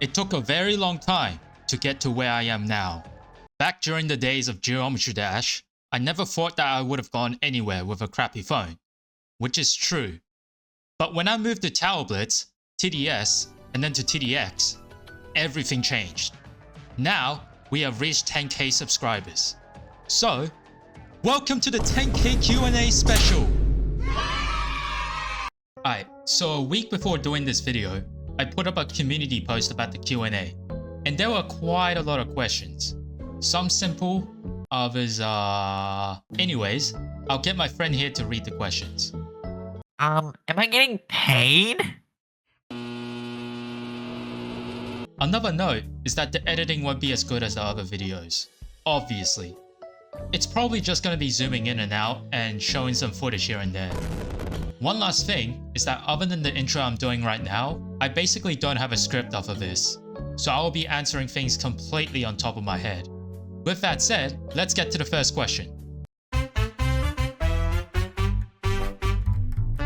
It took a very long time to get to where I am now. Back during the days of Geometry Dash, I never thought that I would have gone anywhere with a crappy phone. Which is true. But when I moved to Tower Blitz, TDS, and then to TDX, everything changed. Now, we have reached 10k subscribers. So, welcome to the 10k Q&A special! Alright, so a week before doing this video, I put up a community post about the Q&A, and there were quite a lot of questions. Some simple, others Anyways, I'll get my friend here to read the questions. Am I getting paid? Another note is that the editing won't be as good as the other videos, obviously. It's probably just going to be zooming in and out and showing some footage here and there. One last thing is that other than the intro I'm doing right now, I basically don't have a script off of this, so I will be answering things completely on top of my head. With that said, let's get to the first question.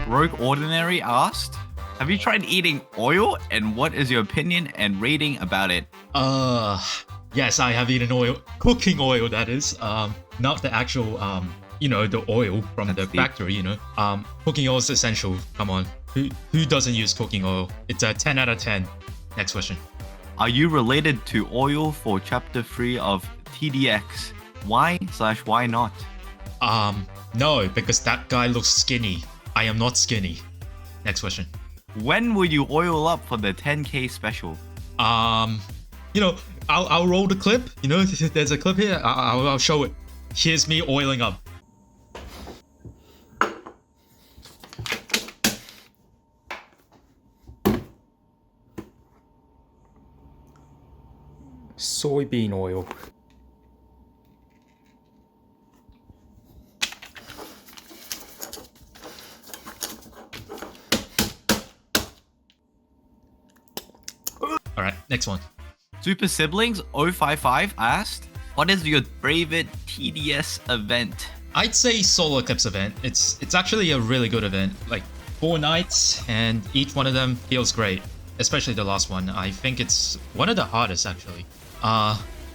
Rogue Ordinary asked, have you tried eating oil and what is your opinion and rating about it? Yes, I have eaten oil. Cooking oil, that is. Not the actual, the oil from the factory, Cooking oil is essential. Come on. Who doesn't use cooking oil? It's a 10 out of 10. Next question. Are you related to oil for chapter 3 of TDX? Why/why not? No, because that guy looks skinny. I am not skinny. Next question. When will you oil up for the 10k special? I'll roll the clip. There's a clip here. I'll show it. Here's me oiling up. Soybean oil. Alright, next one. Super Siblings 055 asked, what is your favorite TDS event? I'd say Solar Eclipse event. It's actually a really good event. Like 4 nights and each one of them feels great. Especially the last one. I think it's one of the hardest actually.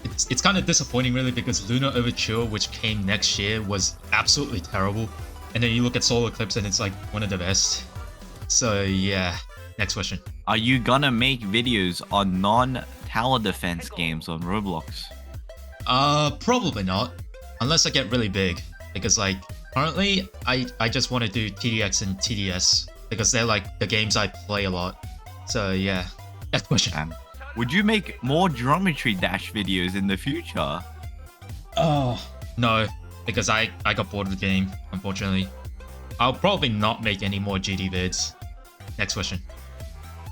It's kind of disappointing really because Lunar Overture, which came next year, was absolutely terrible. And then you look at Solar Eclipse and it's like one of the best. So yeah. Next question. Are you gonna make videos on non-tower defense games on Roblox? Probably not. Unless I get really big. Because like, currently, I just want to do TDX and TDS. Because they're like the games I play a lot. So yeah. Next question. Would you make more Geometry Dash videos in the future? Oh, no. Because I got bored of the game, unfortunately. I'll probably not make any more GD vids. Next question.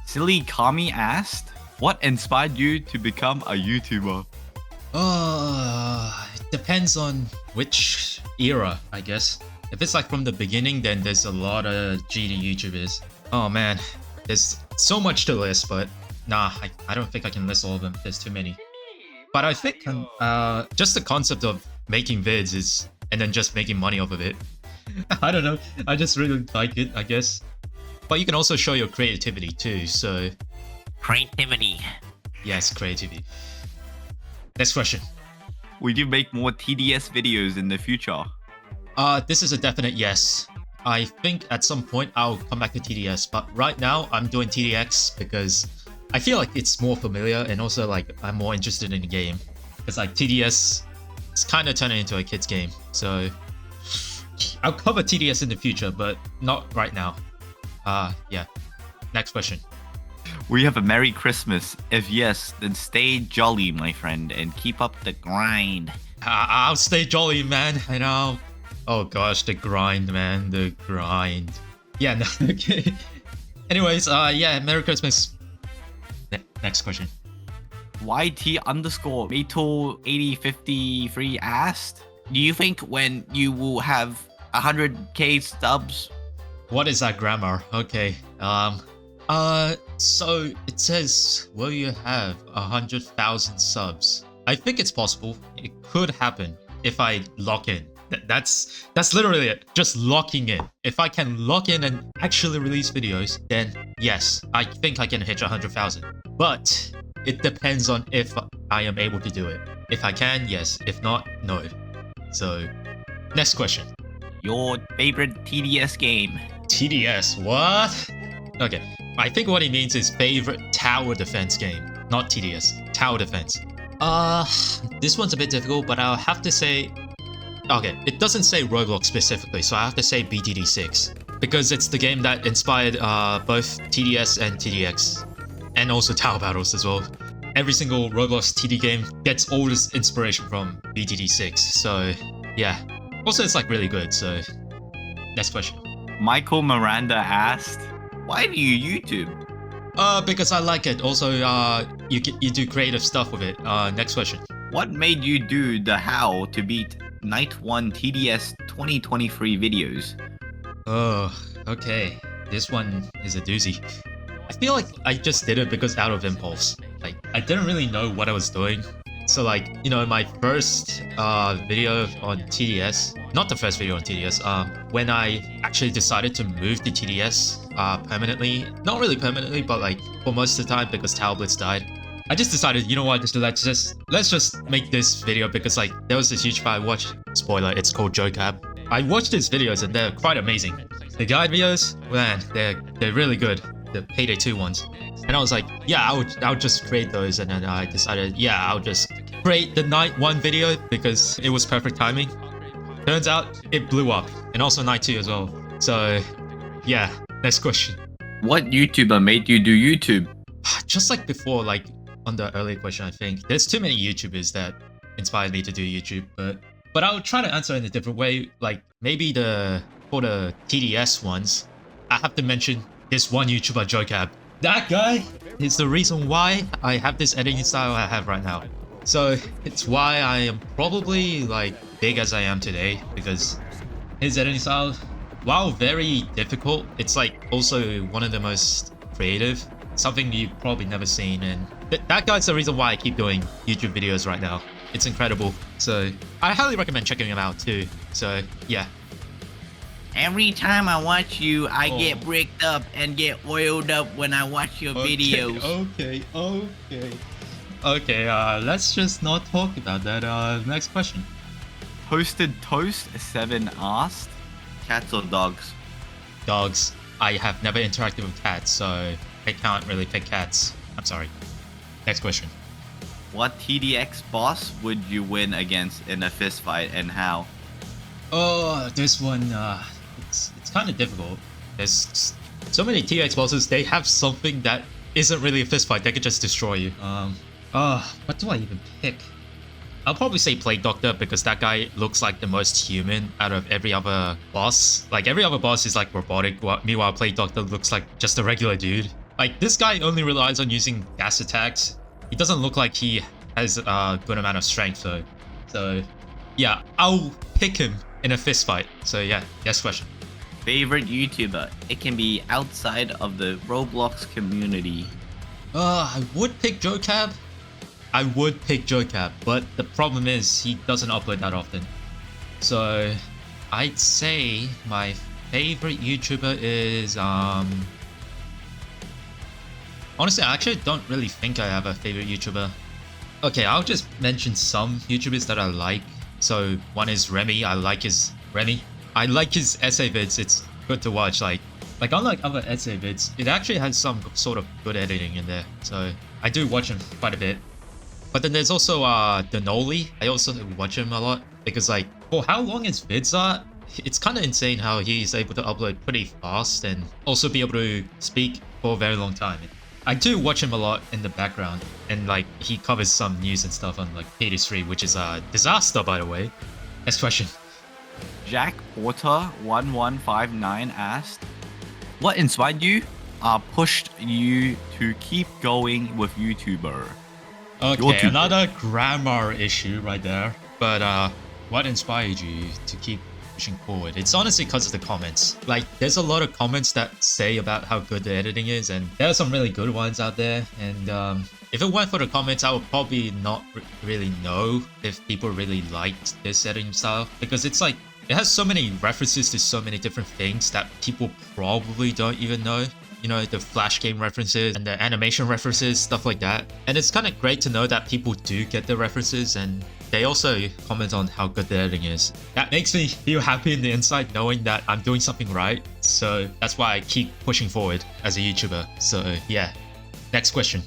Silly Kami asked, what inspired you to become a YouTuber? It depends on which era, I guess. If it's like from the beginning, then there's a lot of GD YouTubers. Oh man, there's so much to list, but nah, I don't think I can list all of them. There's too many. But I think just the concept of making vids is, and then just making money off of it. I don't know. I just really like it, I guess. But you can also show your creativity too, so... Creativity. Yes, creativity. Next question. Will you make more TDS videos in the future? This is a definite yes. I think at some point I'll come back to TDS, but right now I'm doing TDX because I feel like it's more familiar and also like I'm more interested in the game. Because like TDS, it's kind of turning into a kid's game, so... I'll cover TDS in the future, but not right now. Yeah. Next question. Will you have a Merry Christmas? If yes, then stay jolly, my friend, and keep up the grind. I'll stay jolly, man, and I'll... Oh gosh, the grind, man, the grind. Yeah, no, okay. Anyways, yeah, Merry Christmas. Next question. YT_Metal8053 asked, do you think when you will have 100k subs? What is that grammar? Okay. So it says, will you have 100,000 subs? I think it's possible. It could happen if I lock in. That's literally it. Just locking in. If I can lock in and actually release videos, then yes, I think I can hit 100,000. But it depends on if I am able to do it. If I can, yes. If not, no. So, next question. Your favorite TDS game? TDS, what? Okay, I think what he means is favorite tower defense game, not TDS. Tower defense. This one's a bit difficult, but I'll have to say... Okay, it doesn't say Roblox specifically, so I have to say BTD6. Because it's the game that inspired both TDS and TDX. And also Tower Battles as well. Every single Roblox TD game gets all this inspiration from BTD6, so yeah. Also, it's like really good, so next question. Michael Miranda asked, why do you YouTube? Because I like it. Also, you do creative stuff with it. Next question. What made you do the how to beat Night 1 TDS 2023 videos? Oh, okay. This one is a doozy. I feel like I just did it because out of impulse. Like, I didn't really know what I was doing. So like, you know, my first video on TDS, not the first video on TDS, when I actually decided to move to TDS permanently, not really permanently, but like for most of the time because Tower Blitz died, I just decided, you know what, let's just make this video because like there was this YouTuber I watched, spoiler, it's called JoeCab. I watched his videos and they're quite amazing. The guide videos, man, they're really good. The Payday 2 ones. And I was like, yeah, I'll just create those. And then I decided, yeah, I'll just create the Night 1 video because it was perfect timing. Turns out it blew up. And also Night 2 as well. So yeah, next question. What YouTuber made you do YouTube? Just like before, like on the earlier question, I think there's too many YouTubers that inspired me to do YouTube, but I'll try to answer in a different way. Like maybe for the TDS ones, I have to mention this one YouTuber, JoeCab. That guy is the reason why I have this editing style I have right now. So it's why I am probably like big as I am today, because his editing style, while very difficult, it's like also one of the most creative, something you've probably never seen, and that guy's the reason why I keep doing YouTube videos right now. It's incredible. So I highly recommend checking him out too. So yeah. Every time I watch you, I get bricked up and get oiled up when I watch your videos. Okay, let's just not talk about that. Next question. Toasted Toast 7 asked, cats or dogs? Dogs. I have never interacted with cats, so I can't really pick cats. I'm sorry. Next question. What TDX boss would you win against in a fist fight and how? Oh, this one, it's kind of difficult. There's so many TDX bosses, they have something that isn't really a fist fight, they could just destroy you. What do I even pick? I'll probably say Plague Doctor because that guy looks like the most human out of every other boss. Like every other boss is like robotic, meanwhile Plague Doctor looks like just a regular dude. Like this guy only relies on using gas attacks. He doesn't look like he has a good amount of strength though. So yeah, I'll pick him in a fist fight. So yeah, next question. Favorite YouTuber? It can be outside of the Roblox community. I would pick JoeCab. I would pick JoeCab, but the problem is he doesn't upload that often. So I'd say my favorite YouTuber is honestly, I actually don't really think I have a favorite YouTuber. Okay, I'll just mention some YouTubers that I like. So one is Remy. I like his essay vids. It's good to watch. Like unlike other essay vids, it actually has some sort of good editing in there. So I do watch him quite a bit. But then there's also Denoli. I also watch him a lot because like for how long his vids are, it's kind of insane how he's able to upload pretty fast and also be able to speak for a very long time. I do watch him a lot in the background, and like he covers some news and stuff on like Payday, which is a disaster, by the way. Next question. Jack Porter 1159 asked, what inspired you? Pushed you to keep going with YouTuber? Okay, another grammar issue right there. But what inspired you to keep pushing forward? It's honestly because of the comments. Like, there's a lot of comments that say about how good the editing is, and there are some really good ones out there. And if it weren't for the comments, I would probably not really know if people really liked this editing style, because it's like, it has so many references to so many different things that people probably don't even know. you know, the Flash game references and the animation references, stuff like that. And it's kind of great to know that people do get the references and they also comment on how good the editing is. That makes me feel happy in the inside knowing that I'm doing something right. So that's why I keep pushing forward as a YouTuber. So yeah, next question.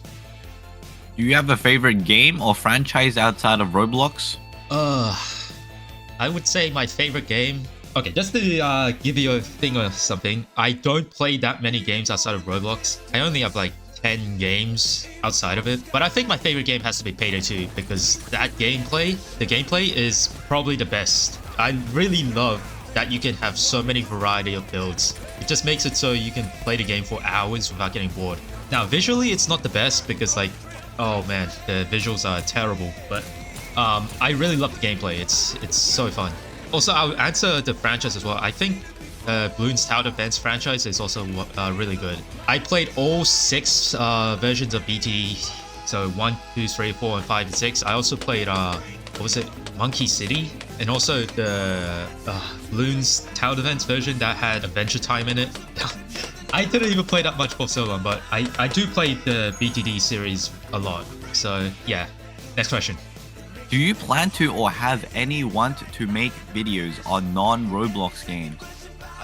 Do you have a favorite game or franchise outside of Roblox? I would say my favorite game. Okay, just to give you a thing or something, I don't play that many games outside of Roblox. I only have like 10 games outside of it. But I think my favorite game has to be Payday 2 because that gameplay, the gameplay is probably the best. I really love that you can have so many variety of builds. It just makes it so you can play the game for hours without getting bored. Now, visually, it's not the best because like, oh man, the visuals are terrible. But I really love the gameplay. It's so fun. Also, I'll answer the franchise as well. I think Bloons Tower Defense franchise is also really good. I played all 6 versions of BTD. So 1, 2, 3, 4, and 5, and 6. I also played, what was it? Monkey City. And also the Bloons Tower Defense version that had Adventure Time in it. I didn't even play that much for so long, but I do play the BTD series a lot. So yeah, next question. Do you plan to or have any want to make videos on non-Roblox games?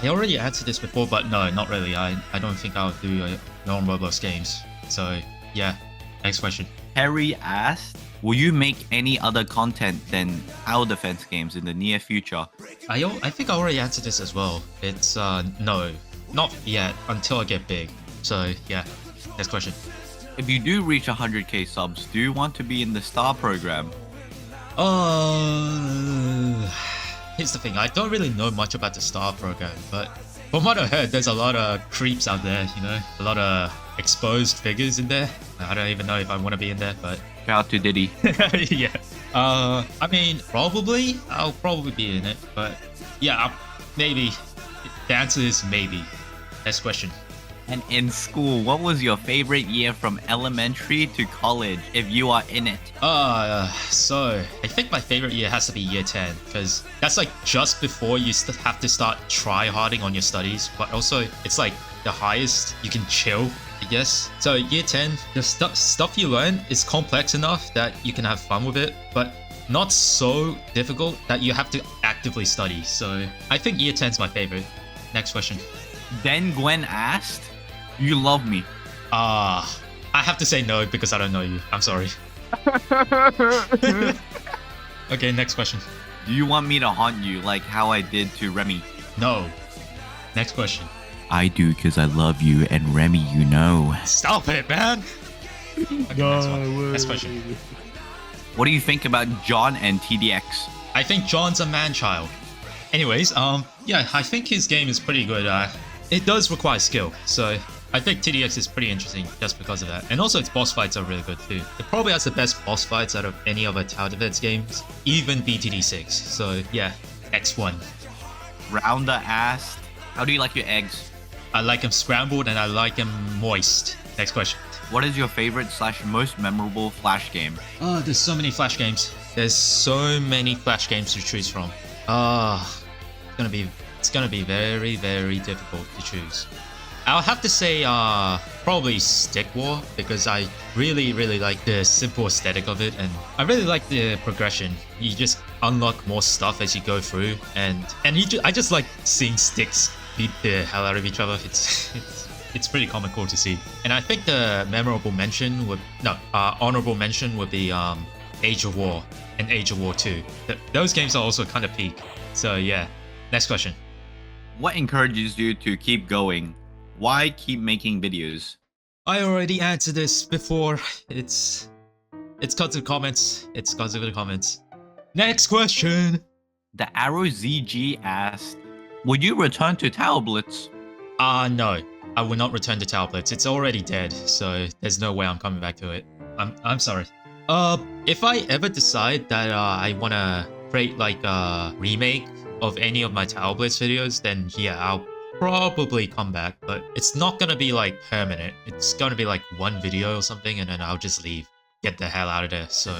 I already answered this before, but no, not really. I don't think I'll do non-Roblox games. So yeah, next question. Harry asked, will you make any other content than tower defense games in the near future? I think I already answered this as well. It's no, not yet until I get big. So yeah, next question. If you do reach 100k subs, do you want to be in the star program? Here's the thing. I don't really know much about the star program, but from what I heard, there's a lot of creeps out there, you know? A lot of exposed figures in there. I don't even know if I want to be in there, but... Shout out to Diddy. Yeah. I mean, I'll probably be in it, but yeah, maybe. The answer is maybe. Next question. And in school, what was your favorite year from elementary to college, if you are in it? So I think my favorite year has to be year 10, because that's like just before you have to start try-harding on your studies, but also it's like the highest you can chill, I guess. So year 10, the stuff you learn is complex enough that you can have fun with it, but not so difficult that you have to actively study. So I think year 10 is my favorite. Next question. Then Gwen asked, you love me? I have to say no because I don't know you. I'm sorry. Okay, next question. Do you want me to haunt you like how I did to Remy? No. Next question. I do because I love you, and Remy, you know. Stop it, man. Okay, next one. Next question. What do you think about John and TDX? I think John's a man-child. Anyways, yeah, I think his game is pretty good. It does require skill, so I think TDX is pretty interesting just because of that. And also its boss fights are really good too. It probably has the best boss fights out of any other tower defense games, even BTD 6. So yeah, X1. Rounder asked, how do you like your eggs? I like them scrambled and I like them moist. Next question. What is your favorite / most memorable Flash game? Oh, there's so many Flash games. There's so many Flash games to choose from. It's gonna be very, very difficult to choose. I'll have to say probably Stick War because I really, really like the simple aesthetic of it, and I really like the progression. You just unlock more stuff as you go through, and I just like seeing sticks beat the hell out of each other. It's pretty comical to see. And I think the honorable mention would be Age of War and Age of War 2. Those games are also kind of peak. So yeah, next question. What encourages you to keep going? Why keep making videos? I already answered this before. It's because of the comments. It's because of the comments. Next question. The Arrow ZG asked, would you return to Tower Blitz? No. I will not return to Tower Blitz. It's already dead, so there's no way I'm coming back to it. I'm sorry. If I ever decide that I wanna create like a remake of any of my Tower Blitz videos, then yeah, I'll probably come back, but it's not gonna be like permanent. It's gonna be like one video or something, and then I'll just leave. Get the hell out of there. So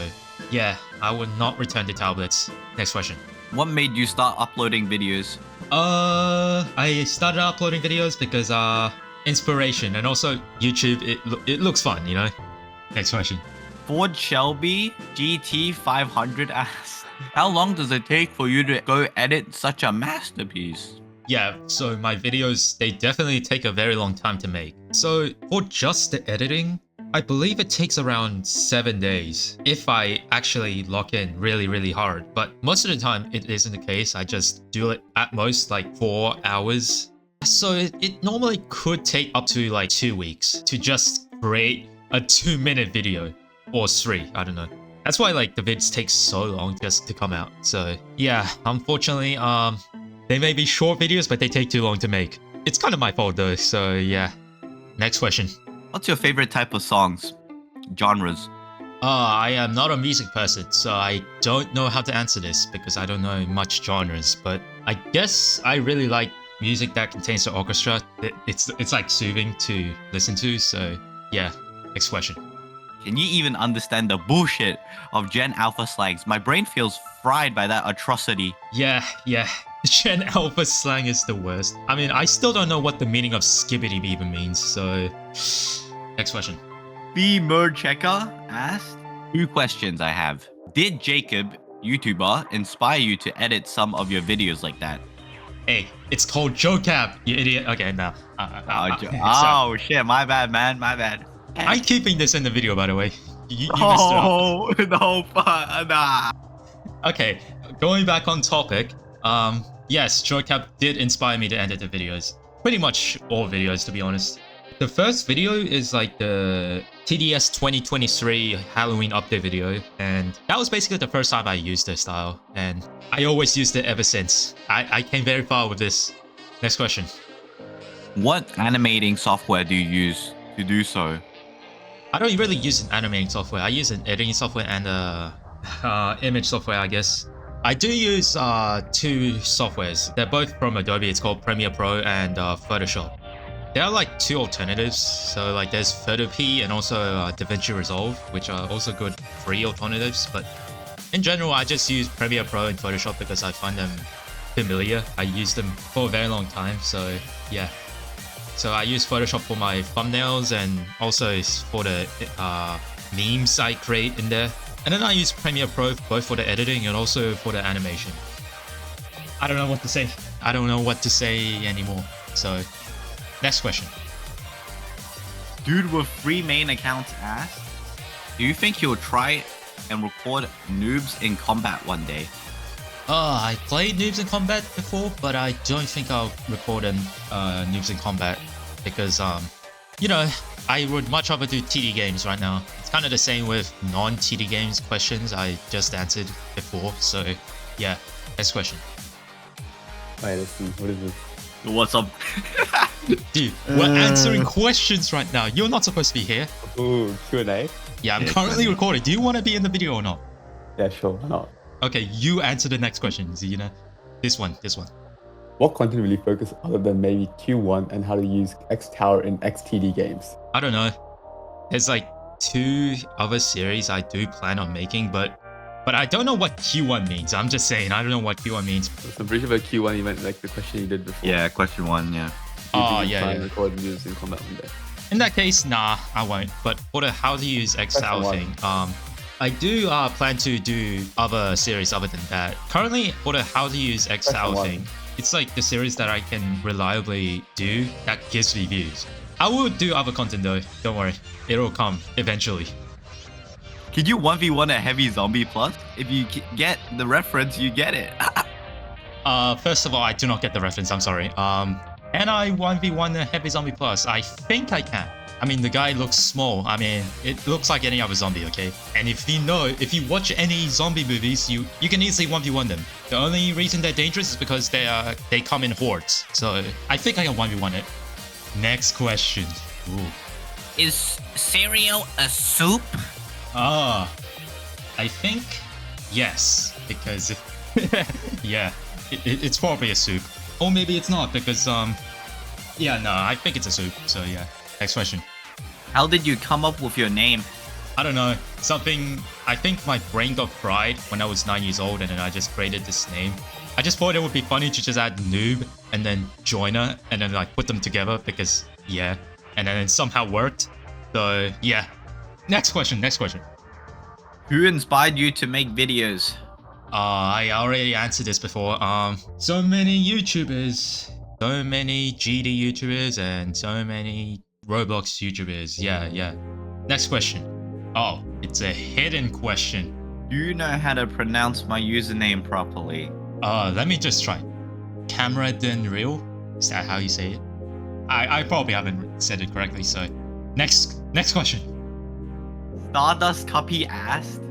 yeah, I will not return to Tower Blitz. Next question. What made you start uploading videos? I started uploading videos because inspiration, and also YouTube. It looks fun, you know. Next question. Ford Shelby GT 500 asks, how long does it take for you to go edit such a masterpiece? Yeah, so my videos, they definitely take a very long time to make. So for just the editing, I believe it takes around 7 days if I actually lock in really hard. But most of the time it isn't the case. I just do it at most like 4 hours. So it normally could take up to like 2 weeks to just create a 2-minute video or 3, I don't know. That's why like the vids take so long just to come out. So yeah, unfortunately, they may be short videos, but they take too long to make. It's kind of my fault though, so yeah. Next question. What's your favorite type of songs? Genres? I am not a music person, so I don't know how to answer this because I don't know much genres, but I guess I really like music that contains the orchestra. It's like soothing to listen to, so yeah. Next question. Can you even understand the bullshit of Gen Alpha slangs? My brain feels fried by that atrocity. Yeah. Gen Alpha slang is the worst. I mean, I still don't know what the meaning of skibbity even means, so... Next question. B. Merchecker asked, 2 questions I have. Did Jacob, YouTuber, inspire you to edit some of your videos like that? Hey, it's called JoCap, you idiot. Okay, now. Oh, shit, my bad, man, my bad. I'm keeping this in the video, by the way. You messed it up. No, nah. Okay, going back on topic. Yes, JoCap did inspire me to edit the videos. Pretty much all videos, to be honest. The first video is like the TDS 2023 Halloween update video, and that was basically the first time I used this style, and I always used it ever since. I came very far with this. Next question. What animating software do you use to do so? I don't really use an animating software. I use an editing software and image software, I guess. I do use 2 softwares. They're both from Adobe. It's called Premiere Pro and Photoshop. There are like 2 alternatives. So like there's Photopea and also DaVinci Resolve, which are also good free alternatives. But in general, I just use Premiere Pro and Photoshop because I find them familiar. I used them for a very long time. So yeah. So I use Photoshop for my thumbnails and also for the memes I create in there. And then I use Premiere Pro both for the editing and also for the animation. I don't know what to say. I don't know what to say anymore. So, next question. Dude with 3 main accounts asked, do you think you'll try and record Noobs in Combat one day? I played Noobs in Combat before, but I don't think I'll record Noobs in Combat because, you know, I would much rather do TD games right now. It's kind of the same with non-TD games questions I just answered before, so yeah. Next question. Alright, let's see. What is this? What's up? Dude, we're answering questions right now. You're not supposed to be here. Ooh, Q&A? Yeah, I'm currently recording. Do you want to be in the video or not? Yeah, sure. Why not? Okay, you answer the next question, Zena. This one. What content will you focus other than maybe Q1 and how to use X Tower in XTD games? I don't know. There's like 2 other series I do plan on making, but I don't know what Q1 means. I'm just saying, I don't know what Q1 means. So pretty sure by Q1 you meant like the question you did before. Yeah, question 1, yeah. Oh, yeah. Record Noobs in Combat one day. In that case, nah, I won't. But for the how to use Excel thing, I do plan to do other series other than that. Currently, for the how to use Excel thing, it's like the series that I can reliably do that gives me views. I will do other content though, don't worry. It'll come eventually. Could you 1v1 a heavy zombie plus? If you get the reference, you get it. First of all, I do not get the reference, I'm sorry. Can I 1v1 a heavy zombie plus? I think I can. I mean, the guy looks small. I mean, it looks like any other zombie, okay? And if you watch any zombie movies, you can easily 1v1 them. The only reason they're dangerous is because they come in hordes. So I think I can 1v1 it. Next question. Ooh. Is cereal a soup? I think yes, because yeah, it's probably a soup. Or maybe it's not because yeah, no, I think it's a soup. So yeah. Next question. How did you come up with your name? I don't know. Something, I think my brain got fried when I was 9 years old and then I just created this name. I just thought it would be funny to just add noob and then joiner and then like put them together because Yeah, and then it somehow worked. So yeah. Next question. Who inspired you to make videos? I already answered this before. So many YouTubers, so many GD YouTubers, and so many Roblox YouTubers. Yeah. Next question. Oh, it's a hidden question. Do you know how to pronounce my username properly? Let me just try. Camera then real? Is that how you say it? I probably haven't said it correctly. So, next question. Stardust Cuppy asked,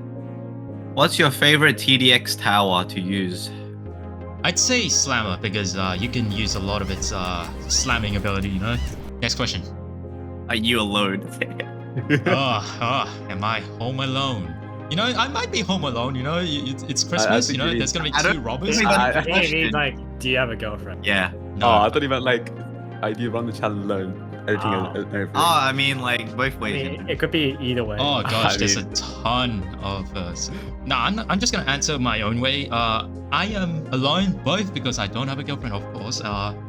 what's your favorite TDX tower to use? I'd say Slammer because you can use a lot of its slamming ability, you know? Next question. Are you alone? Am I home alone? You know, I might be home alone, you know? It's Christmas, you know? There's gonna be two robbers. I mean, like, do you have a girlfriend? Yeah. No. Oh, I thought you meant like, do you run the channel alone? Everything. I mean, like, both I ways. mean, it could be either way. Oh gosh, I there's a mean- ton of I'm just gonna answer my own way. I am alone both because I don't have a girlfriend, of course.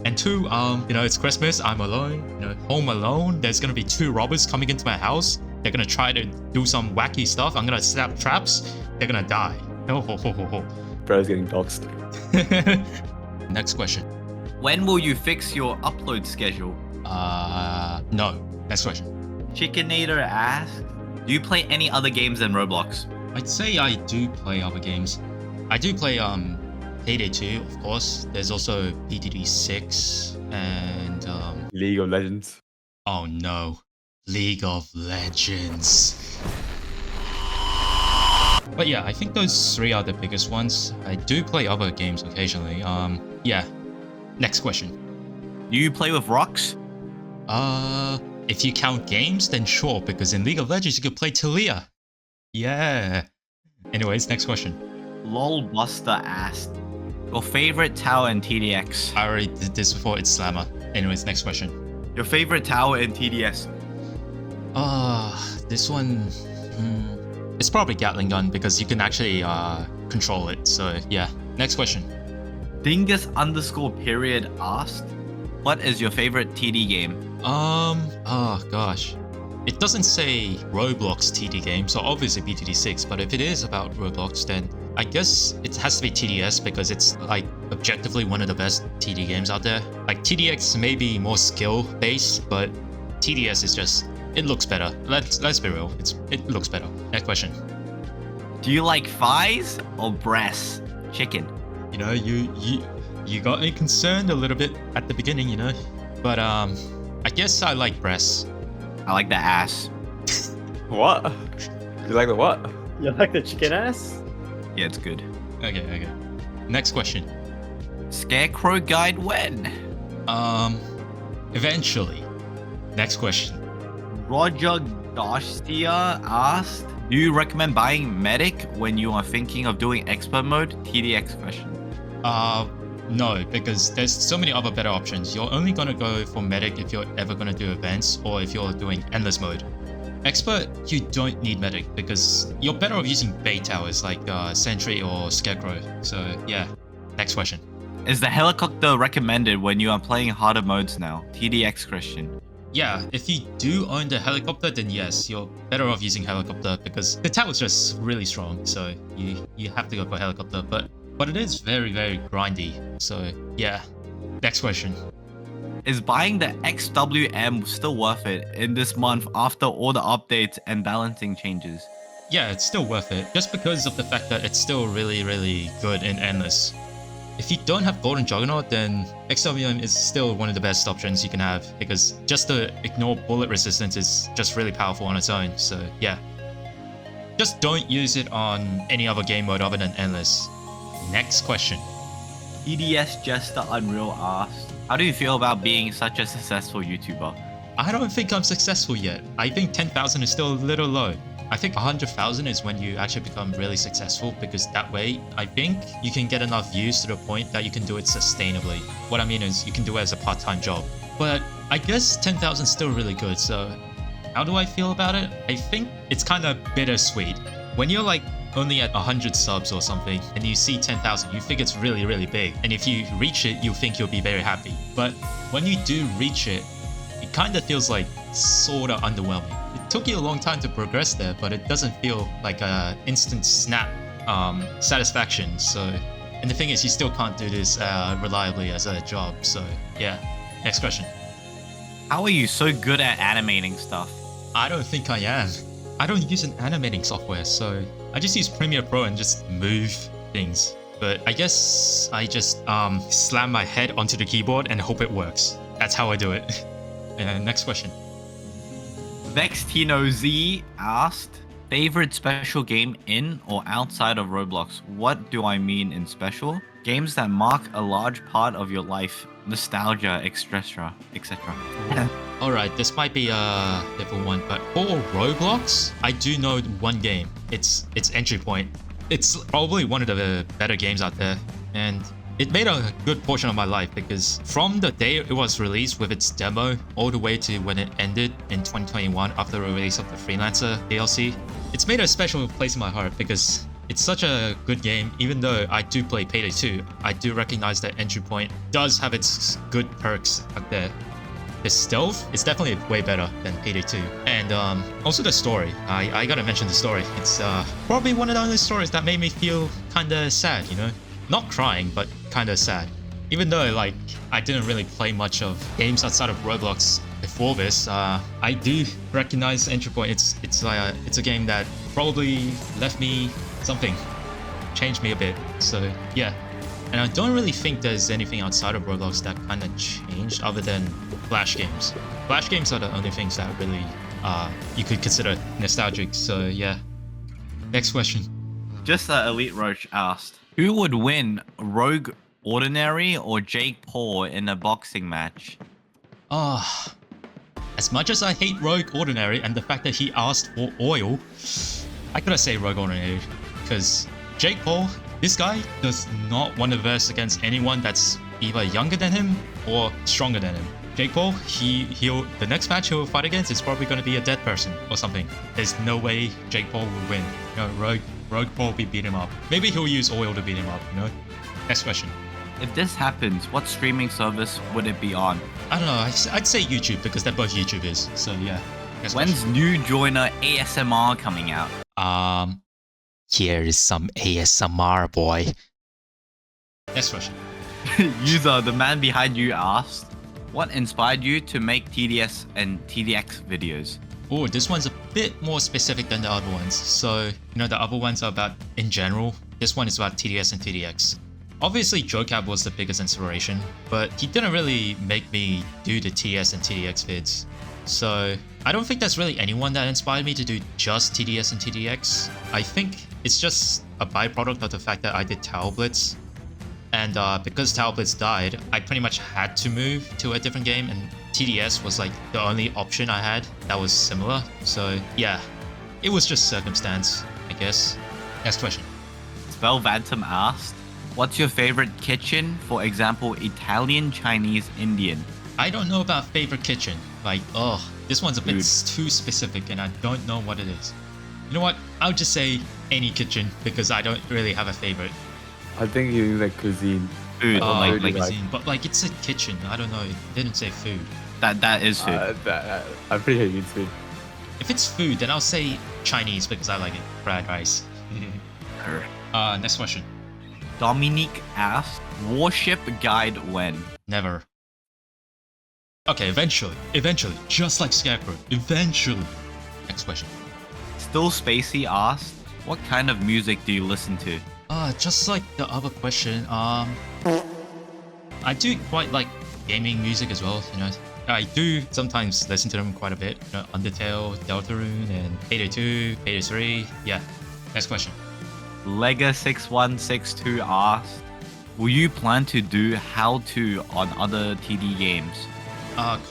And two, you know, it's Christmas, I'm alone, you know, home alone. There's gonna be two robbers coming into my house. They're gonna try to do some wacky stuff. I'm gonna set up traps. They're gonna die. Bro's getting doxed. Next question. When will you fix your upload schedule? No. Next question. Chickenator asked, do you play any other games than Roblox? I'd say I do play other games. I do play Payday 2, of course. There's also PTD 6 and League of Legends. oh no, League of Legends. But yeah, I think those three are the biggest ones. I do play other games occasionally. Yeah. Next question. Do you play with rocks? If you count games, then sure, because in League of Legends you could play Talia. Yeah. Anyways, next question. Lolbuster asked, your favorite tower in TDX? I already did this before, it's Slammer. Anyways, next question. Your favorite tower in TDS? This one, it's probably Gatling gun because you can actually control it. So yeah. Next question. Dingus_period asked, what is your favorite TD game? Oh gosh. It doesn't say Roblox TD game, so obviously BTD6, but if it is about Roblox, then I guess it has to be TDS because it's like objectively one of the best TD games out there. Like TDX may be more skill based, but TDS is just, it looks better. Let's be real, it looks better. Next question. Do you like thighs or breasts? Chicken. You know, you got me concerned a little bit at the beginning, you know, but I guess I like breasts. I like the ass. What? You like the what? You like the chicken ass? Yeah, it's good. Okay. Next question. Scarecrow guide when? Eventually. Next question. Roger Garcia asked, do you recommend buying Medic when you are thinking of doing expert mode? TDX question. No, because there's so many other better options. You're only gonna go for Medic if you're ever gonna do events or if you're doing endless mode. Expert, you don't need Medic because you're better off using bait towers like Sentry or Scarecrow. So yeah, next question. Is the helicopter recommended when you are playing harder modes now? TDX Christian. Yeah, if you do own the helicopter, then yes, you're better off using helicopter because the tower's just really strong. So you have to go for helicopter, but it is very, very grindy. So yeah, next question. Is buying the XWM still worth it in this month after all the updates and balancing changes? Yeah, it's still worth it, just because of the fact that it's still really, really good in Endless. If you don't have Golden Juggernaut, then XWM is still one of the best options you can have, because just to ignore bullet resistance is just really powerful on its own, so yeah. Just don't use it on any other game mode other than Endless. Next question. TDS Jester Unreal asked, how do you feel about being such a successful YouTuber? I don't think I'm successful yet. I think 10,000 is still a little low. I think 100,000 is when you actually become really successful, because that way, I think you can get enough views to the point that you can do it sustainably. What I mean is you can do it as a part-time job. But I guess 10,000 is still really good, so how do I feel about it? I think it's kind of bittersweet. When you're like only at 100 subs or something and you see 10,000, you think it's really, really big. And if you reach it, you think you'll be very happy. But when you do reach it, it it kind of feels like sort of underwhelming. It took you a long time to progress there, but it doesn't feel like a instant snap satisfaction. So, and the thing is, you still can't do this reliably as a job. So yeah, next question. How are you so good at animating stuff? I don't think I am. I don't use an animating software, so I just use Premiere Pro and just move things. But I guess I just slam my head onto the keyboard and hope it works. That's how I do it. And next question. Vextino Z asked, favorite special game in or outside of Roblox? What do I mean in special? Games that mark a large part of your life, nostalgia, etc., etc. Alright, this might be a different one, but for Roblox, I do know one game. It's Entry Point. It's probably one of the better games out there, and it made a good portion of my life because from the day it was released with its demo all the way to when it ended in 2021 after the release of the Freelancer DLC, it's made a special place in my heart because it's such a good game. Even though I do play Payday 2, I do recognize that Entry Point does have its good perks out there. The stealth is definitely way better than Payday 2. And also the story. I gotta mention the story. It's probably one of the only stories that made me feel kinda sad, you know? Not crying, but kinda sad. Even though like I didn't really play much of games outside of Roblox before this, I do recognize Entry Point. It's a game that probably left me something, changed me a bit. So yeah. And I don't really think there's anything outside of Roblox that kind of changed other than Flash games. Flash games are the only things that really you could consider nostalgic. So yeah. Next question. Just Elite Roach asked, who would win, Rogue Ordinary or Jake Paul in a boxing match? As much as I hate Rogue Ordinary and the fact that he asked for oil, I gotta say Rogue Ordinary because Jake Paul, this guy does not want to verse against anyone that's either younger than him or stronger than him. Jake Paul, the next match he'll fight against is probably going to be a dead person or something. There's no way Jake Paul will win. You know, Rogue Paul will beat him up. Maybe he'll use oil to beat him up, you know? Next question. If this happens, what streaming service would it be on? I don't know, I'd say YouTube because they're both YouTubers, so yeah. Next When's question. new joiner ASMR coming out? Here is some ASMR, boy. Next question. User, the man behind you asked, what inspired you to make TDS and TDX videos? Oh, this one's a bit more specific than the other ones. So, you know, the other ones are about in general. This one is about TDS and TDX. Obviously, JoeCab was the biggest inspiration, but he didn't really make me do the TDS and TDX vids. So, I don't think there's really anyone that inspired me to do just TDS and TDX. I think it's just a byproduct of the fact that I did Tower Blitz. And because Tower Blitz died, I pretty much had to move to a different game, and TDS was like the only option I had that was similar. So yeah, it was just circumstance, I guess. Next question. Spell Vantum asked, what's your favorite kitchen? For example, Italian, Chinese, Indian. I don't know about favorite kitchen. Like, oh, this one's a bit too specific and I don't know what it is. You know what? I'll just say any kitchen because I don't really have a favorite. I think you mean like cuisine. Food, Like like cuisine, but like it's a kitchen. I don't know. It didn't say food. that is food. I'm pretty sure you mean food. If it's food, then I'll say Chinese because I like it. Fried rice. Next question. Dominique asked, Warship Guide when? Never. Okay, eventually, just like Scarecrow, eventually. Next question. Still Spacey asked, what kind of music do you listen to? Just like the other question, I do quite like gaming music as well, you know. I do sometimes listen to them quite a bit, you know, Undertale, Deltarune, and Payday 2, Payday 3, yeah. Next question. Lega6162 asked, will you plan to do how-to on other TD games?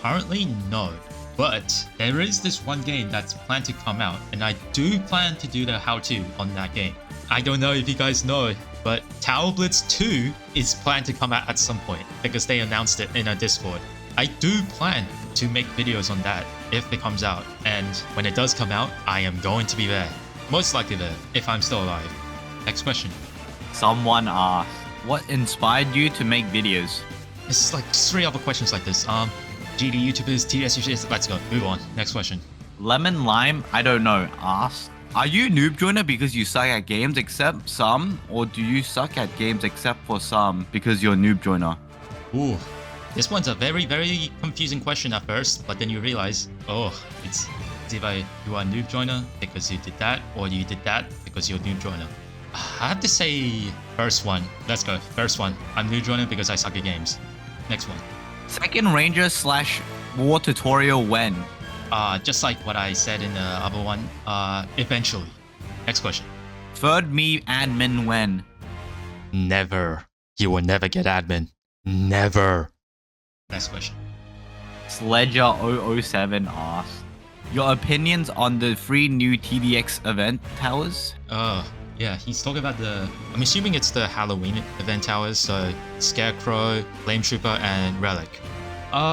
Currently, no. But there is this one game that's planned to come out, and I do plan to do the how-to on that game. I don't know if you guys know, but Tower Blitz 2 is planned to come out at some point because they announced it in a Discord. I do plan to make videos on that if it comes out, and when it does come out, I am going to be there. Most likely there, if I'm still alive. Next question. Someone asked, what inspired you to make videos? It's like 3 other questions like this. GD YouTubers, TDX OST. Let's go. Move on. Next question. Lemon Lime, I don't know, asked, are you noob joiner because you suck at games except some, or do you suck at games except for some because you're noob joiner? Ooh, this one's a very, very confusing question at first, but then you realize, oh, it's either you are a noob joiner because you did that, or you did that because you're a noob joiner. I have to say first one. Let's go. First one. I'm noob joiner because I suck at games. Next one. Second Ranger / War Tutorial when? Just like what I said in the other one, eventually. Next question. Third me admin when? Never. You will never get admin. Never. Next question. Sledger007 asked, your opinions on the 3 new TDX event towers? Yeah, he's talking about I'm assuming it's the Halloween event towers, so Scarecrow, Flame Trooper, and Relic.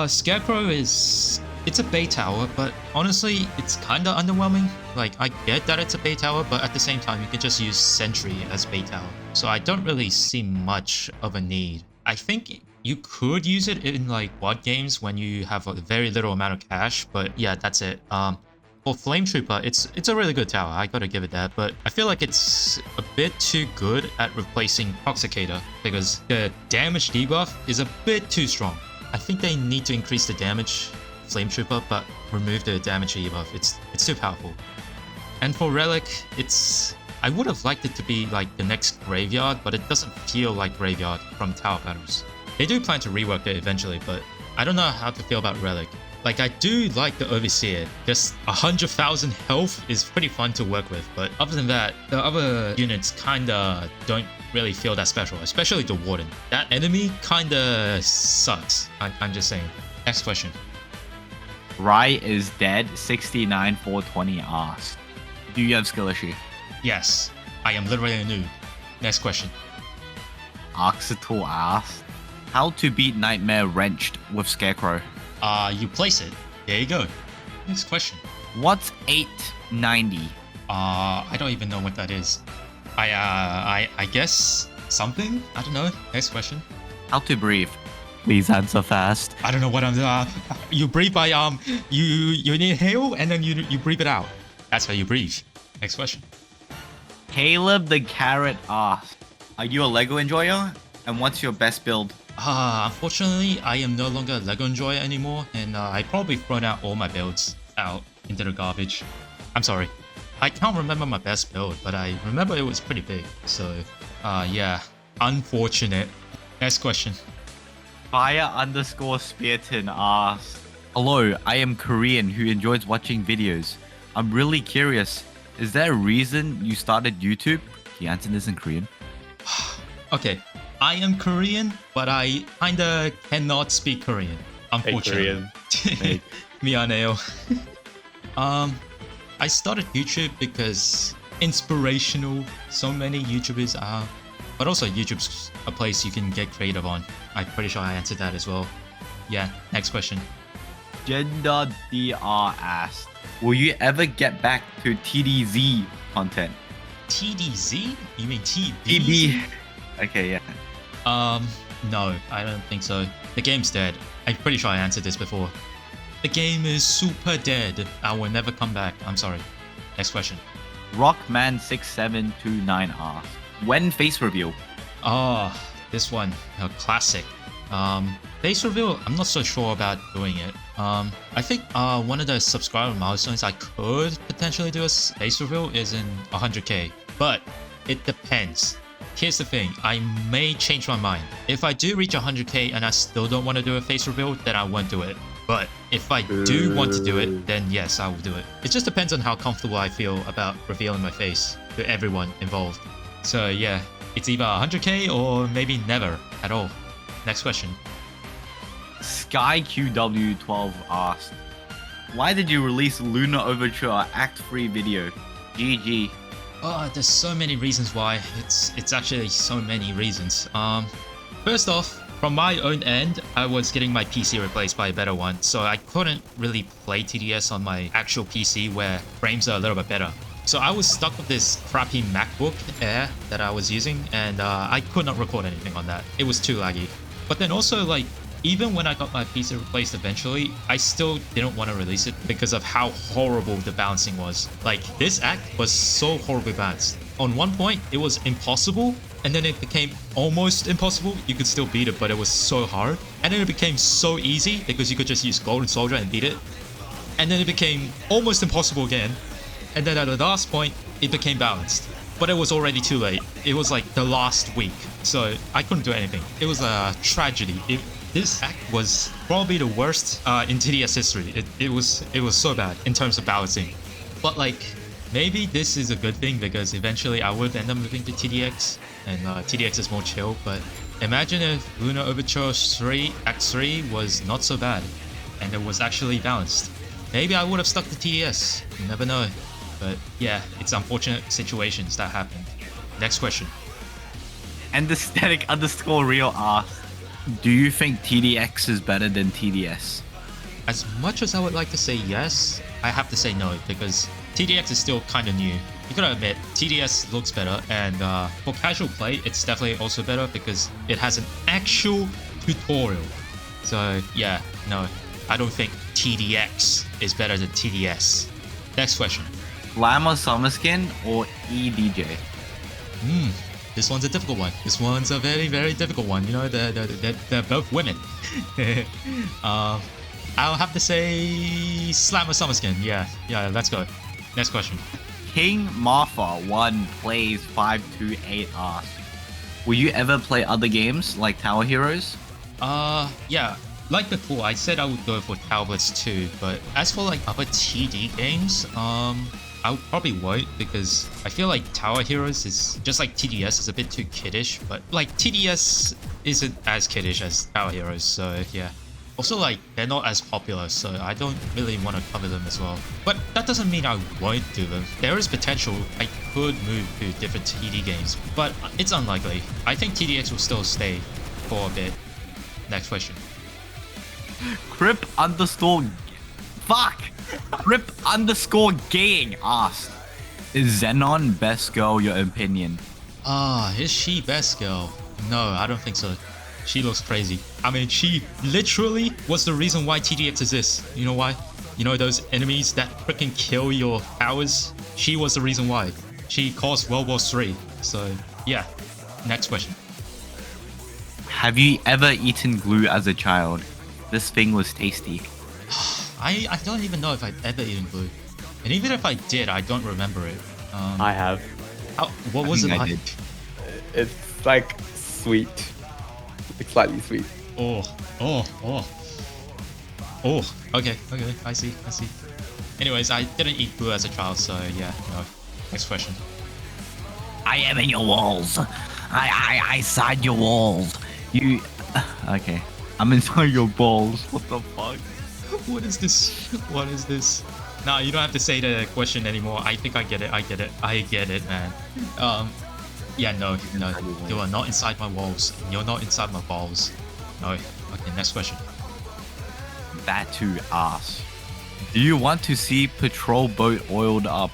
Scarecrow it's a bay tower, but honestly, it's kinda underwhelming. Like, I get that it's a bay tower, but at the same time, you can just use Sentry as bay tower. So I don't really see much of a need. I think you could use it in like WOD games when you have a very little amount of cash, but yeah, that's it. For Flame Trooper, it's a really good tower, I gotta give it that, but I feel like it's a bit too good at replacing Toxicator because the damage debuff is a bit too strong. I think they need to increase the damage Flame Trooper, but remove the damage debuff. It's too powerful. And for Relic, I would have liked it to be like the next Graveyard, but it doesn't feel like Graveyard from tower battles. They do plan to rework it eventually, but I don't know how to feel about Relic. Like, I do like the Overseer. Just 100,000 health is pretty fun to work with, but other than that, the other units kinda don't really feel that special, especially the Warden. That enemy kinda sucks. I'm just saying. Next question. Rai is dead 69420 asked, do you have skill issue? Yes, I am literally a noob. Next question. Oxital asked, how to beat Nightmare Wrenched with Scarecrow? You place it. There you go. Next question. What's 890? I don't even know what that is. I guess something? I don't know. Next question. How to breathe? Please answer fast. I don't know what I'm you breathe by you inhale and then you breathe it out. That's how you breathe. Next question. Caleb the Carrot asked, are you a Lego enjoyer? And what's your best build? Unfortunately, I am no longer a Lego enjoyer anymore, and I probably thrown out all my builds out into the garbage. I'm sorry. I can't remember my best build, but I remember it was pretty big. So, yeah. Unfortunate. Next question. Fire_Spearton asked, hello, I am Korean who enjoys watching videos. I'm really curious. Is there a reason you started YouTube? He answered this in Korean. Okay. I am Korean, but I kinda cannot speak Korean. Unfortunately. Hey, 미안해요. I started YouTube because inspirational. So many YouTubers are, but also YouTube's a place you can get creative on. I'm pretty sure I answered that as well. Yeah. Next question. Gender DR asked, will you ever get back to TDZ content? TDZ? You mean TB? TB. Okay, yeah. No, I don't think so. The game's dead. I'm pretty sure I answered this before. The game is super dead. I will never come back. I'm sorry. Next question. Rockman6729 asked, when face reveal? Oh, this one. A classic. Face reveal, I'm not so sure about doing it. I think one of the subscriber milestones I could potentially do a face reveal is in 100k. But it depends. Here's the thing, I may change my mind. If I do reach 100k and I still don't want to do a face reveal, then I won't do it. But if I do want to do it, then yes, I will do it. It just depends on how comfortable I feel about revealing my face to everyone involved. So yeah, it's either 100k or maybe never at all. Next question. SkyQW12 asked, why did you release Lunar Overture Act 3 video? GG. Oh, there's so many reasons why. It's actually so many reasons. First off, from my own end, I was getting my PC replaced by a better one, so I couldn't really play TDS on my actual PC where frames are a little bit better. So I was stuck with this crappy MacBook Air that I was using, and I could not record anything on that. It was too laggy. But then also, like, even when I got my PC replaced eventually, I still didn't want to release it because of how horrible the balancing was. Like, this act was so horribly balanced. On one point, it was impossible, and then it became almost impossible. You could still beat it, but it was so hard. And then it became so easy because you could just use Golden Soldier and beat it. And then it became almost impossible again. And then at the last point, it became balanced. But it was already too late. It was like the last week, so I couldn't do anything. It was a tragedy. This act was probably the worst in TDS history. It was so bad in terms of balancing. But like, maybe this is a good thing because eventually I would end up moving to TDX, and TDX is more chill. But imagine if Lunar Overture 3 Act 3 was not so bad, and it was actually balanced. Maybe I would have stuck to TDS. You never know. But yeah, it's unfortunate situations that happened. Next question. Endaesthetic_real asks, do you think TDX is better than TDS? As much as I would like to say yes, I have to say no because TDX is still kind of new. You gotta admit, TDS looks better, and for casual play, it's definitely also better because it has an actual tutorial. So yeah, no, I don't think TDX is better than TDS. Next question. Llama Summerskin or EDJ? This one's a difficult one. This one's a very, very difficult one. You know, they're both women. I'll have to say Slammer Summerskin. Yeah, let's go. Next question. King Martha 1 plays 528 asks, will you ever play other games like Tower Heroes? Yeah. Like before, I said I would go for Tower Blitz 2, but as for like other TD games, I probably won't because I feel like Tower Heroes is just like TDS is a bit too kiddish, but like TDS isn't as kiddish as Tower Heroes, so yeah. Also, like, they're not as popular, so I don't really want to cover them as well. But that doesn't mean I won't do them. There is potential I could move to different TD games, but it's unlikely. I think TDX will still stay for a bit. Next question. Crip_gaying asked, is Xenon best girl your opinion? Is she best girl? No, I don't think so. She looks crazy. I mean, she literally was the reason why TDX exists. You know why? You know those enemies that freaking kill your powers? She was the reason why. She caused World War 3. So, yeah. Next question. Have you ever eaten glue as a child? This thing was tasty. I don't even know if I've ever eaten glue. And even if I did, I don't remember it. I have. What was it I like? did. It's like sweet. It's slightly sweet. Oh, okay, I see. Anyways, I didn't eat glue as a child, so yeah, no. Next question. I am in your walls. I side your walls. You... Okay. I'm inside your balls. What the fuck? What is this? Nah, you don't have to say the question anymore. I think I get it, man. Yeah, no. You are not inside my walls. You're not inside my balls. No. Okay, next question. Batu asks, do you want to see patrol boat oiled up?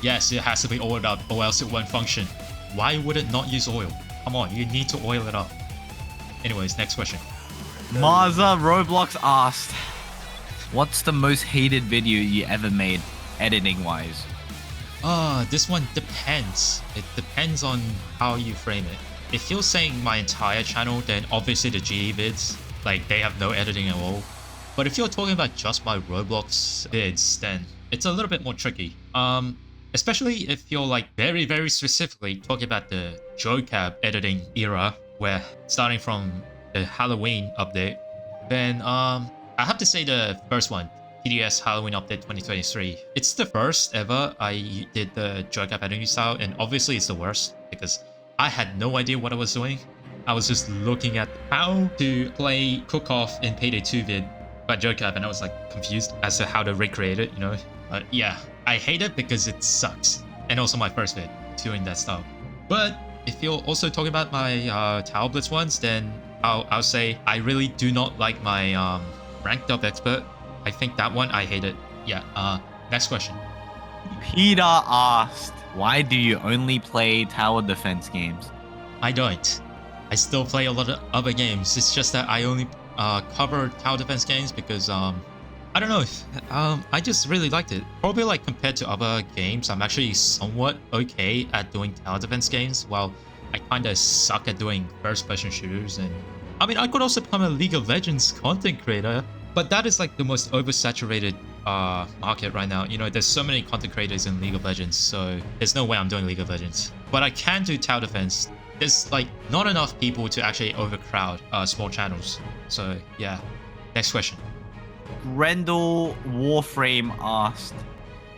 Yes, it has to be oiled up or else it won't function. Why would it not use oil? Come on, you need to oil it up. Anyways, next question. Marza Roblox asked, what's the most hated video you ever made, editing wise? This one depends. It depends on how you frame it. If you're saying my entire channel, then obviously the GE vids, like, they have no editing at all. But if you're talking about just my Roblox vids, then it's a little bit more tricky. Especially if you're like very, very specifically talking about the JoCab editing era, where starting from the Halloween update, then I have to say the first one, TDS Halloween Update 2023. It's the first ever I did the JoCab editing style, and obviously it's the worst because I had no idea what I was doing. I was just looking at how to play Cook-Off in Payday 2 vid by JoCab, and I was like confused as to how to recreate it, you know? Yeah, I hate it because it sucks. And also my first vid doing that style. But if you're also talking about my Tower Blitz ones, then I'll say I really do not like my Ranked Up Expert. I think that one, I hate it. Yeah, next question. Peter asked, why do you only play tower defense games? I don't. I still play a lot of other games. It's just that I only cover tower defense games because I don't know. I just really liked it. Probably like compared to other games, I'm actually somewhat okay at doing tower defense games, while I kind of suck at doing first-person shooters. And I mean, I could also become a League of Legends content creator, but that is like the most oversaturated market right now. You know, there's so many content creators in League of Legends, so there's no way I'm doing League of Legends. But I can do tower defense. There's like not enough people to actually overcrowd small channels. So yeah. Next question. Grendel Warframe asked,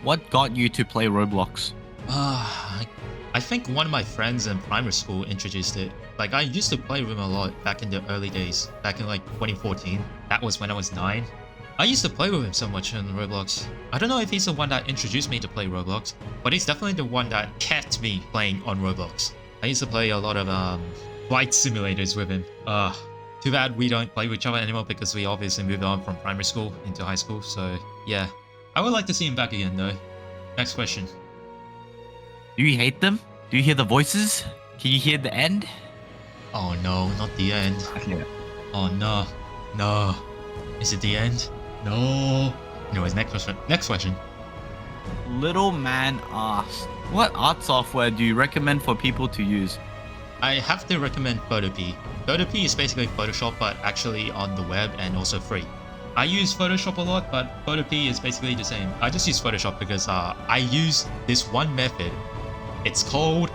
what got you to play Roblox? I think one of my friends in primary school introduced it. Like, I used to play with him a lot back in the early days, back in like 2014. That was when I was 9. I used to play with him so much in Roblox. I don't know if he's the one that introduced me to play Roblox, but he's definitely the one that kept me playing on Roblox. I used to play a lot of flight simulators with him. Too bad we don't play with each other anymore because we obviously moved on from primary school into high school. So yeah, I would like to see him back again though. Next question. Do you hate them? Do you hear the voices? Can you hear the end? Oh no, not the end. Yeah. Oh no, no. Is it the end? No. Anyways, next question. Little Man asked, what art software do you recommend for people to use? I have to recommend Photopea. Photopea is basically Photoshop, but actually on the web and also free. I use Photoshop a lot, but Photopea is basically the same. I just use Photoshop because I use this one method. It's called...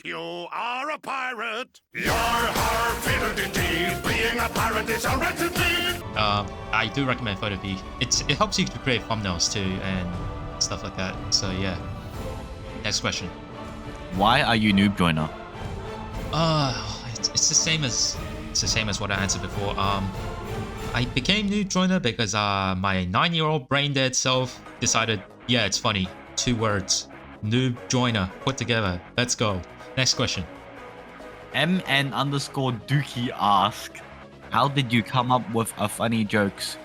You are a pirate. You're hard indeed. Being a pirate is a red indeed. I do recommend Photopea. It helps you to create thumbnails too and stuff like that. So yeah. Next question. Why are you Noob Joiner? It's the same as what I answered before. I became Noob Joiner because my 9-year-old brain dead self decided, yeah, it's funny. 2 words. Noob Joiner put together. Let's go. Next question. MN_Dookie asked, how did you come up with a funny jokes?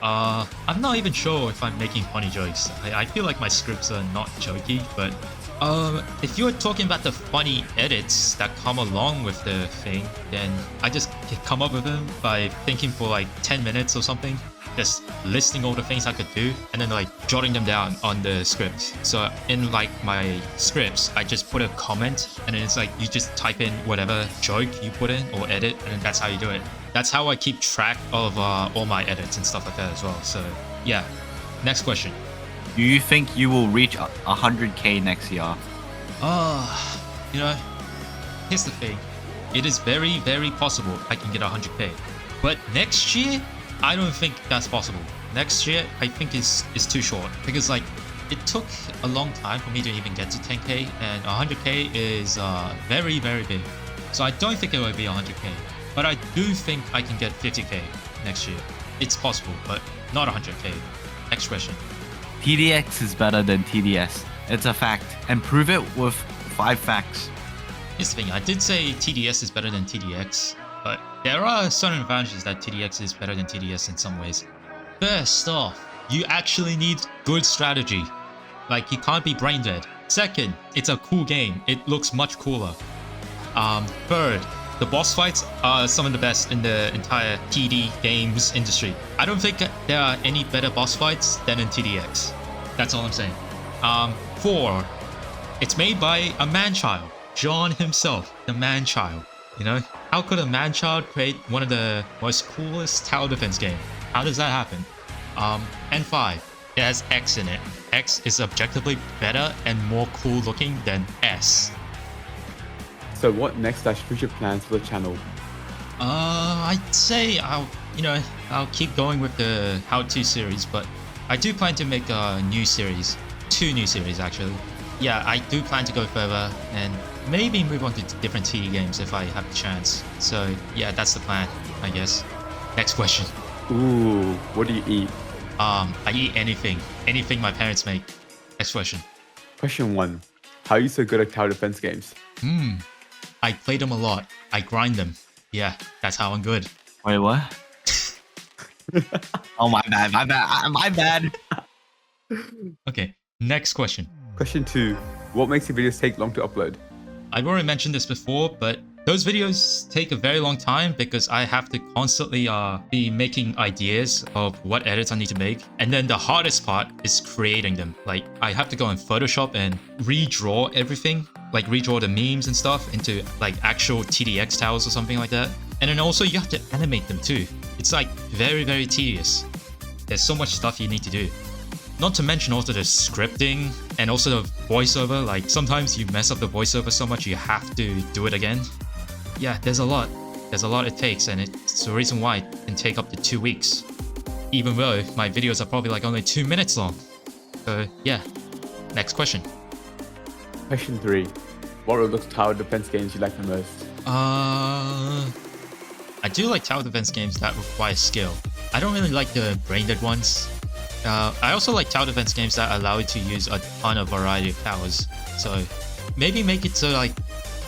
I'm not even sure if I'm making funny jokes. I feel like my scripts are not jokey, but if you're talking about the funny edits that come along with the thing, then I just come up with them by thinking for like 10 minutes or something, just listing all the things I could do and then like jotting them down on the script. So in like my scripts, I just put a comment and then it's like you just type in whatever joke you put in or edit, and then that's how you do it. That's how I keep track of all my edits and stuff like that as well. So yeah. Next question. Do you think you will reach 100k next year? You know, here's the thing. It is very, very possible I can get 100k. But next year, I don't think that's possible. Next year, I think is too short. Because like, it took a long time for me to even get to 10k. And 100k is very, very big. So I don't think it will be 100k. But I do think I can get 50k next year. It's possible, but not 100k. Next question. TDX is better than TDS. It's a fact. And prove it with 5 facts. Here's the thing, I did say TDS is better than TDX, but there are certain advantages that TDX is better than TDS in some ways. First off, you actually need good strategy. Like, you can't be brain dead. Second, it's a cool game. It looks much cooler. Third, the boss fights are some of the best in the entire TD games industry. I don't think there are any better boss fights than in TDX. That's all I'm saying. 4, it's made by a man-child. John himself, the man-child. You know? How could a man-child create one of the most coolest tower defense game? How does that happen? And 5, it has X in it. X is objectively better and more cool looking than S. So what next future plans for the channel? I'd say I'll keep going with the how-to series, but I do plan to make a new series. 2 new series actually. Yeah, I do plan to go further and maybe move on to different TD games if I have the chance. So yeah, that's the plan, I guess. Next question. Ooh, what do you eat? I eat anything my parents make. Next question. Question 1. How are you so good at tower defense games? I play them a lot. I grind them. Yeah, that's how I'm good. Wait, what? Oh, my bad. Okay, next question. Question 2. What makes your videos take long to upload? I've already mentioned this before, but Those videos take a very long time because I have to constantly be making ideas of what edits I need to make. And then the hardest part is creating them. Like I have to go in Photoshop and redraw everything, like redraw the memes and stuff into like actual TDX towers or something like that. And then also you have to animate them too. It's like very, very tedious. There's so much stuff you need to do. Not to mention also the scripting and also the voiceover. Like sometimes you mess up the voiceover so much you have to do it again. Yeah, there's a lot. There's a lot it takes, and it's the reason why it can take up to 2 weeks. Even though my videos are probably like only 2 minutes long. So yeah, next question. Question 3. What Roblox tower defense games you like the most? I do like tower defense games that require skill. I don't really like the brain-dead ones. I also like tower defense games that allow you to use a ton of variety of towers. So maybe make it so like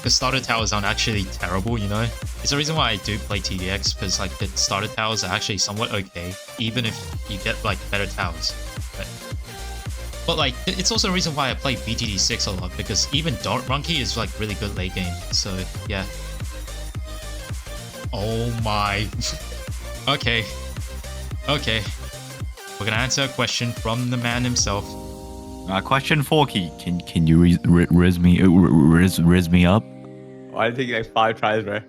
the starter towers aren't actually terrible, you know? It's the reason why I do play TDX, because like the starter towers are actually somewhat okay, even if you get like better towers. But like, it's also a reason why I play BTD6 a lot, because even Dart Monkey is like really good late game, so yeah. Oh my. Okay. Okay. We're gonna answer a question from the man himself. Question 4, can you riz me up? I think like 5 tries, bro.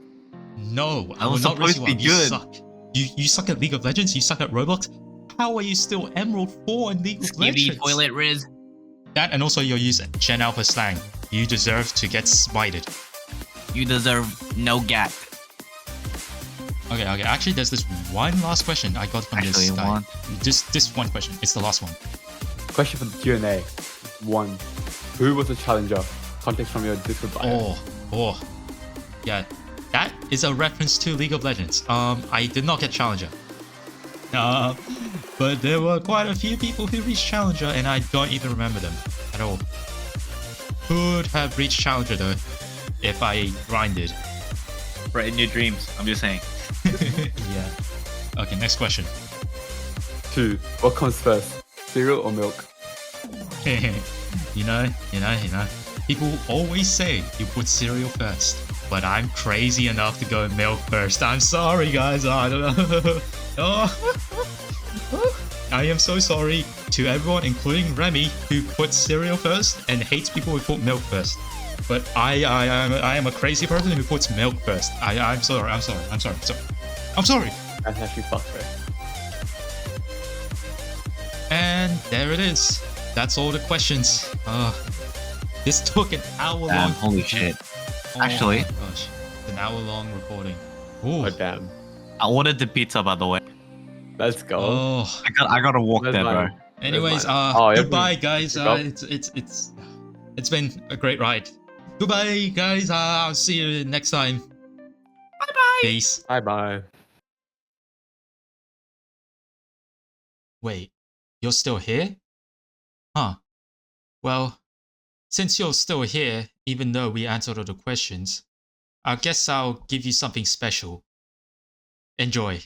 No, I I will was not supposed raise to you be up. You good. suck. You suck at League of Legends? You suck at Roblox? How are you still Emerald 4 in League of Skibby Legends? toilet Riz. That and also you'll use Gen Alpha slang. You deserve to get smited. You deserve no gap. Okay. Actually, there's this one last question I got from this guy. One. Just this one question. It's the last one. Question for the Q&A. 1. Who was the challenger? Context from your Discord bio. Oh. Yeah, that is a reference to League of Legends. I did not get Challenger. But there were quite a few people who reached Challenger and I don't even remember them at all. Could have reached Challenger though, if I grinded. Right in your dreams, I'm just saying. Yeah. Okay, next question. 2. What comes first? Cereal or milk? you know. People always say you put cereal first, but I'm crazy enough to go milk first. I'm sorry, guys. I don't know. I am so sorry to everyone, including Remy, who puts cereal first and hates people who put milk first. But I am a crazy person who puts milk first. I'm sorry. I'm sorry. That's actually fucked, bro. And there it is. That's all the questions. This took an hour long. Damn, holy shit. Oh Actually, my gosh, an hour long recording. Ooh. Oh, damn. I ordered the pizza, by the way. Let's go. Oh. I gotta walk Where's there, bro. mine? Anyways, Oh, yeah, goodbye, guys. Pick up. It's been a great ride. Goodbye, guys. I'll see you next time. Bye bye. Peace. Bye-bye. Wait, you're still here? Huh. Well, since you're still here, even though we answered all the questions, I guess I'll give you something special. Enjoy.